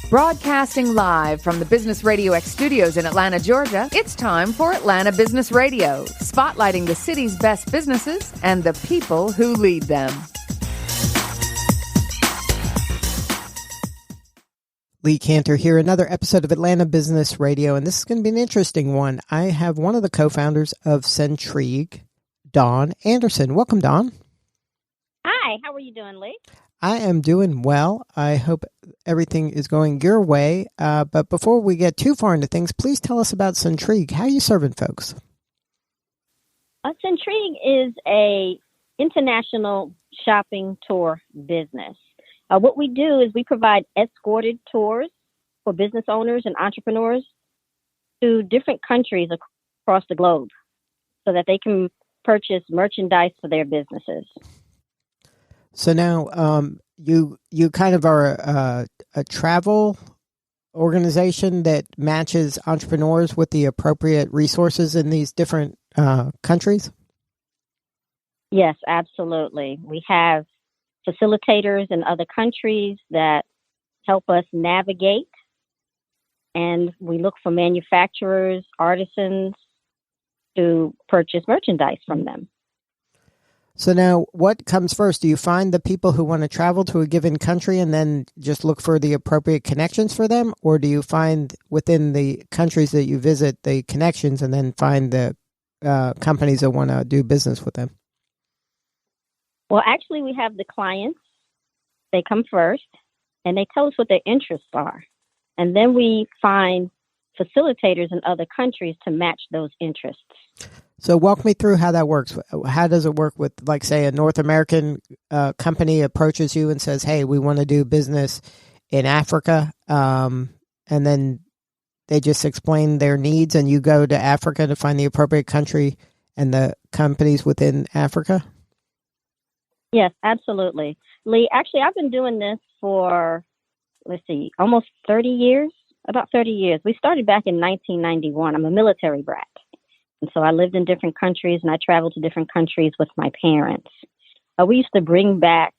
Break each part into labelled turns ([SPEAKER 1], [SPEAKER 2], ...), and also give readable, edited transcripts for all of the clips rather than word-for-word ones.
[SPEAKER 1] Broadcasting live from the Business Radio X studios in Atlanta, Georgia, it's time for Atlanta Business Radio, spotlighting the city's best businesses and the people who lead them.
[SPEAKER 2] Lee Cantor here, another episode of Atlanta Business Radio, and this is going to be an interesting one. I have one of the co-founders of Sentrigue, Dawn Anderson. Welcome, Dawn.
[SPEAKER 3] Hi, how are you doing, Lee?
[SPEAKER 2] I am doing well. I hope everything is going your way. But before we get too far into things, please tell us about Sentrigue. How are you serving folks?
[SPEAKER 3] Sentrigue is a international shopping tour business. What we do is we provide escorted tours for business owners and entrepreneurs to different countries across the globe so that they can purchase merchandise for their businesses.
[SPEAKER 2] So now you kind of are a travel organization that matches entrepreneurs with the appropriate resources in these different countries?
[SPEAKER 3] Yes, absolutely. We have facilitators in other countries that help us navigate, and we look for manufacturers, artisans to purchase merchandise from them.
[SPEAKER 2] So now, what comes first? Do you find the people who want to travel to a given country and then just look for the appropriate connections for them? Or do you find within the countries that you visit the connections and then find the companies that want to do business with them?
[SPEAKER 3] Well, actually, we have the clients. They come first, and they tell us what their interests are. And then we find facilitators in other countries to match those interests.
[SPEAKER 2] So walk me through how that works. How does it work with, like, say, a North American company approaches you and says, hey, we want to do business in Africa, and then they just explain their needs, and you go to Africa to find the appropriate country and the companies within Africa?
[SPEAKER 3] Yes, absolutely. Lee, actually, I've been doing this for, almost 30 years, about 30 years. We started back in 1991. I'm a military brat. And so I lived in different countries, and I traveled to different countries with my parents. We used to bring back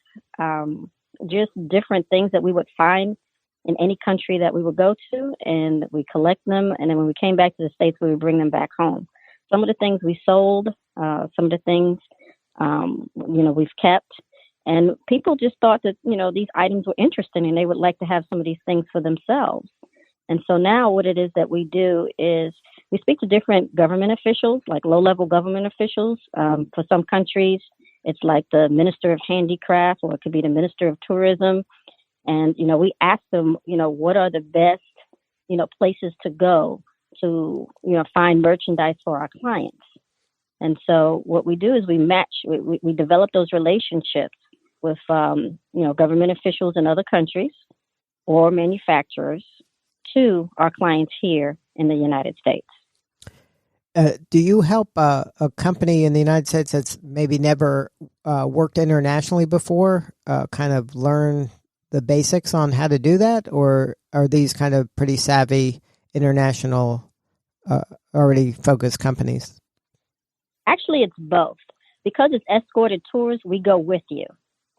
[SPEAKER 3] just different things that we would find in any country that we would go to, and we collect them. And then when we came back to the States, we would bring them back home. Some of the things we sold, some of the things, we've kept. And people just thought that, these items were interesting, and they would like to have some of these things for themselves. And so now what it is that we do is we speak to different government officials, like low-level government officials. For some countries, it's like the Minister of Handicraft, or it could be the Minister of Tourism. And, we ask them, what are the best, places to go to, find merchandise for our clients. And so what we do is we match, we develop those relationships with, government officials in other countries or manufacturers to our clients here in the United States.
[SPEAKER 2] Do you help a company in the United States that's maybe never worked internationally before kind of learn the basics on how to do that? Or are these kind of pretty savvy international already focused companies?
[SPEAKER 3] Actually, it's both. Because it's escorted tours, we go with you.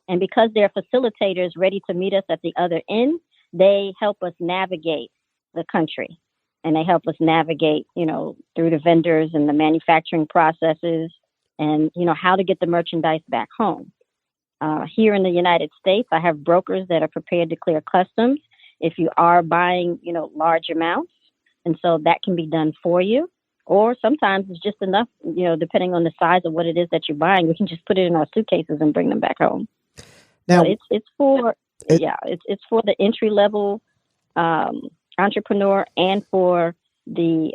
[SPEAKER 3] And because they're facilitators ready to meet us at the other end, they help us navigate the country. And they help us navigate, through the vendors and the manufacturing processes and, how to get the merchandise back home. Here in the United States, I have brokers that are prepared to clear customs if you are buying, large amounts. And so that can be done for you. Or sometimes it's just enough, depending on the size of what it is that you're buying, we can just put it in our suitcases and bring them back home. Now, it's for the entry level entrepreneur, and for the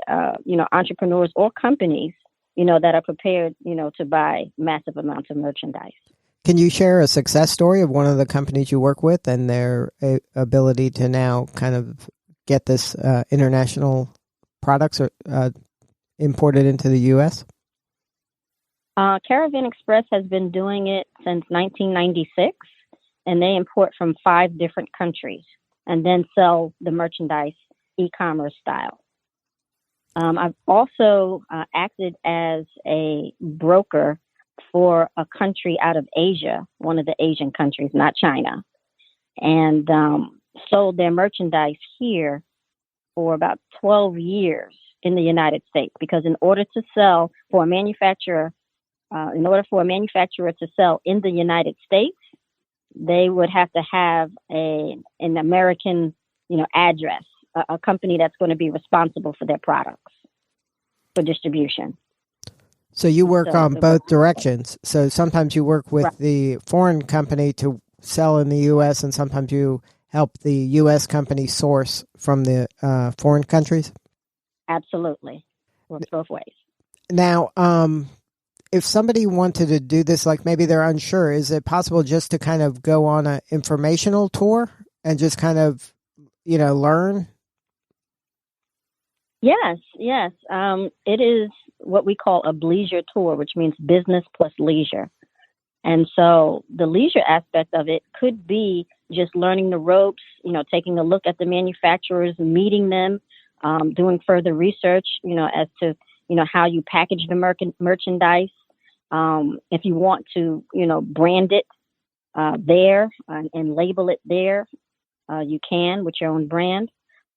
[SPEAKER 3] entrepreneurs or companies that are prepared to buy massive amounts of merchandise.
[SPEAKER 2] Can you share a success story of one of the companies you work with and their ability to now kind of get this international products imported into the U.S.?
[SPEAKER 3] Caravan Express has been doing it since 1996, and they import from 5 different countries and then sell the merchandise e-commerce style. I've also acted as a broker for a country out of Asia, one of the Asian countries, not China. And sold their merchandise here for about 12 years in the United States, because in order to sell for a manufacturer, in order for a manufacturer to sell in the United States, they would have to have an American, address, a company that's going to be responsible for their products for distribution.
[SPEAKER 2] So you work on both directions. So sometimes you work with the foreign company to sell in the U.S., and sometimes you help the U.S. company source from the foreign countries?
[SPEAKER 3] Absolutely. Works both ways.
[SPEAKER 2] Now, if somebody wanted to do this, like maybe they're unsure, is it possible just to kind of go on an informational tour and just kind of, learn?
[SPEAKER 3] Yes. It is what we call a bleisure tour, which means business plus leisure. And so the leisure aspect of it could be just learning the ropes, taking a look at the manufacturers, meeting them, doing further research, as to, how you package the merchandise. If you want to, brand it there and label it there, you can with your own brand.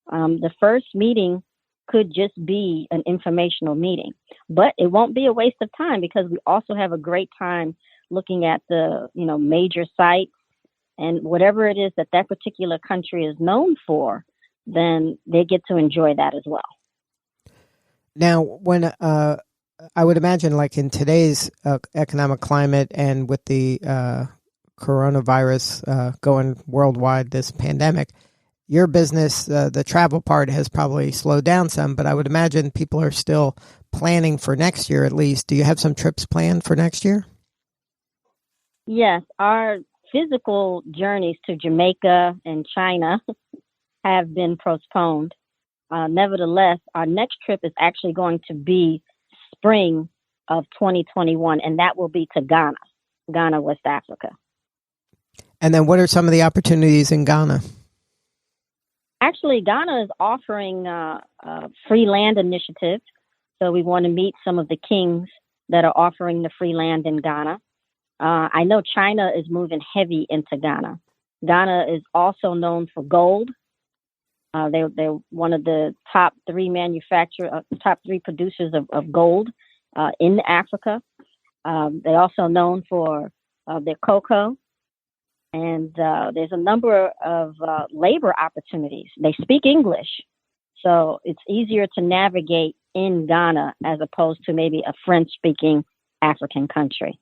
[SPEAKER 3] The first meeting could just be an informational meeting, but it won't be a waste of time, because we also have a great time looking at the, major sites, and whatever it is that particular country is known for, then they get to enjoy that as well.
[SPEAKER 2] Now, when I would imagine, like in today's economic climate and with the coronavirus going worldwide, this pandemic, your business, the travel part has probably slowed down some, but I would imagine people are still planning for next year at least. Do you have some trips planned for next year?
[SPEAKER 3] Yes, our physical journeys to Jamaica and China have been postponed. Nevertheless, our next trip is actually going to be spring of 2021, and that will be to Ghana, West Africa. And
[SPEAKER 2] then what are some of the opportunities in Ghana?
[SPEAKER 3] Actually, Ghana is offering a free land initiative. So we want to meet some of the kings that are offering the free land in Ghana. I know China is moving heavy into Ghana. Ghana is also known for gold. They're one of the top three producers of gold in Africa. They're also known for their cocoa. And there's a number of labor opportunities. They speak English, so it's easier to navigate in Ghana as opposed to maybe a French-speaking African country.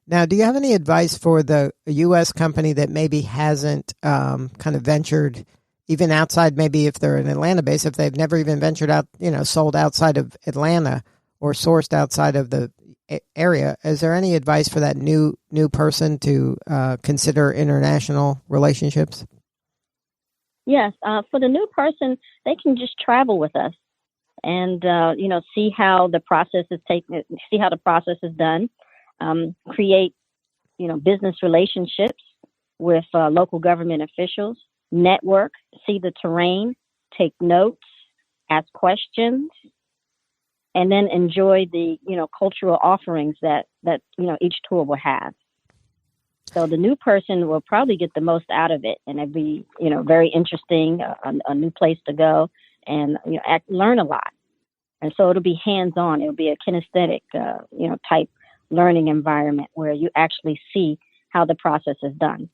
[SPEAKER 2] Now, do you have any advice for the U.S. company that maybe hasn't kind of ventured even outside, maybe if they're an Atlanta base, if they've never even ventured out, sold outside of Atlanta or sourced outside of the area? Is there any advice for that new person to consider international relationships?
[SPEAKER 3] Yes, for the new person, they can just travel with us and see how the process is done. Create business relationships with local government officials. Network, see the terrain, take notes, ask questions, and then enjoy the, cultural offerings that each tour will have. So the new person will probably get the most out of it, and it'd be, very interesting, a new place to go and, learn a lot. And so it'll be hands-on. It'll be a kinesthetic, type learning environment where you actually see how the process is done.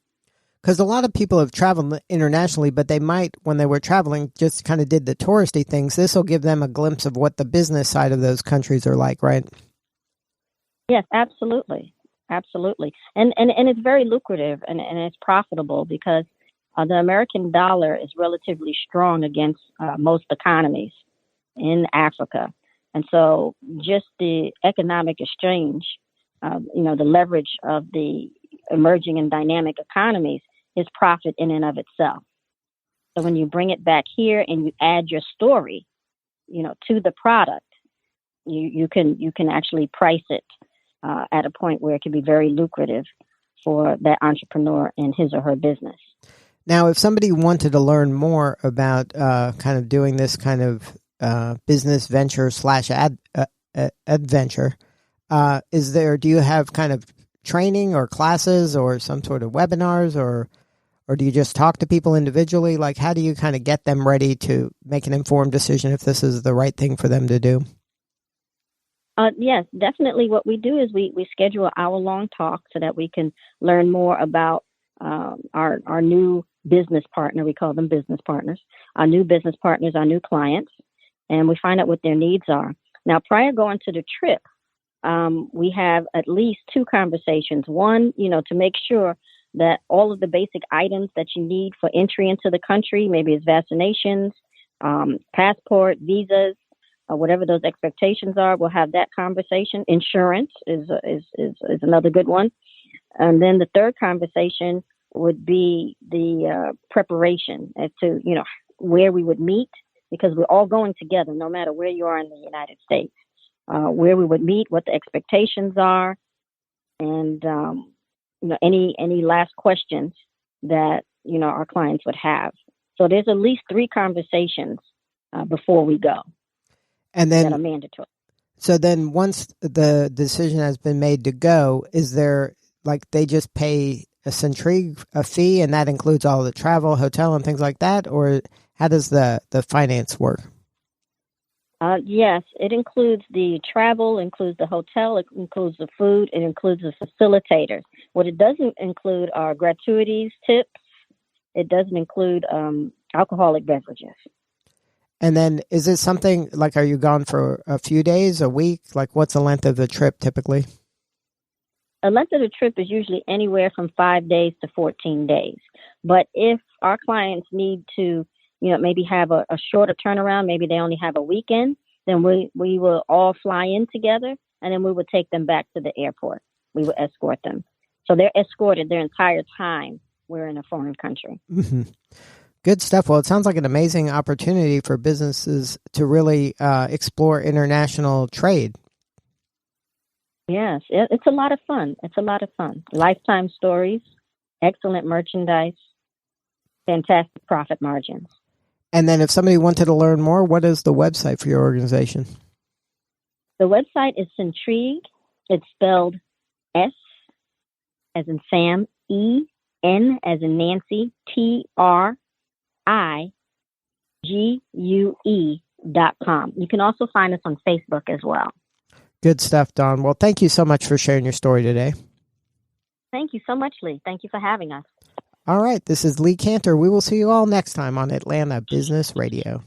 [SPEAKER 2] Because a lot of people have traveled internationally, but they might, when they were traveling, just kind of did the touristy things. This will give them a glimpse of what the business side of those countries are like, right?
[SPEAKER 3] Yes, absolutely. Absolutely. And it's very lucrative and it's profitable because the American dollar is relatively strong against most economies in Africa. And so just the economic exchange, the leverage of the emerging and dynamic economies is profit in and of itself. So when you bring it back here and you add your story, to the product, you can actually price it at a point where it can be very lucrative for that entrepreneur in his or her business.
[SPEAKER 2] Now, if somebody wanted to learn more about kind of doing this kind of business venture / adventure, do you have kind of training or classes or some sort of webinars or or do you just talk to people individually? Like, how do you kind of get them ready to make an informed decision if this is the right thing for them to do?
[SPEAKER 3] Yes, definitely. What we do is we schedule an hour-long talk so that we can learn more about our new business partner. We call them business partners. Our new business partners, our new clients, and we find out what their needs are. Now, prior going to the trip, we have at least two conversations. One, to make sure that all of the basic items that you need for entry into the country, maybe it's vaccinations, passport, visas, whatever those expectations are, we'll have that conversation. Insurance is another good one. And then the third conversation would be the preparation as to, where we would meet, because we're all going together, no matter where you are in the United States, where we would meet, what the expectations are, and, any last questions that, our clients would have. So there's at least three conversations before we go.
[SPEAKER 2] And then
[SPEAKER 3] that are mandatory.
[SPEAKER 2] So then once the decision has been made to go, is there, like, they just pay a Sentrigue a fee and that includes all the travel, hotel, and things like that? Or how does the finance work?
[SPEAKER 3] Yes, it includes the travel, includes the hotel, it includes the food, it includes the facilitators. What it doesn't include are gratuities, tips. It doesn't include alcoholic beverages.
[SPEAKER 2] And then is it something like, are you gone for a few days, a week? Like, what's the length of the trip typically?
[SPEAKER 3] The length of the trip is usually anywhere from 5 days to 14 days. But if our clients need to, maybe have a shorter turnaround, maybe they only have a weekend, then we will all fly in together and then we would take them back to the airport. We would escort them. So they're escorted their entire time we're in a foreign country.
[SPEAKER 2] Mm-hmm. Good stuff. Well, it sounds like an amazing opportunity for businesses to really explore international trade.
[SPEAKER 3] Yes, it's a lot of fun. It's a lot of fun. Lifetime stories, excellent merchandise, fantastic profit margins.
[SPEAKER 2] And then if somebody wanted to learn more, what is the website for your organization?
[SPEAKER 3] The website is Sentrigue. It's spelled S as in Sam, E, N as in Nancy, TRIGUE.com. You can also find us on Facebook as well.
[SPEAKER 2] Good stuff, Dawn. Well, thank you so much for sharing your story today.
[SPEAKER 3] Thank you so much, Lee. Thank you for having us.
[SPEAKER 2] All right. This is Lee Cantor. We will see you all next time on Atlanta Business Radio.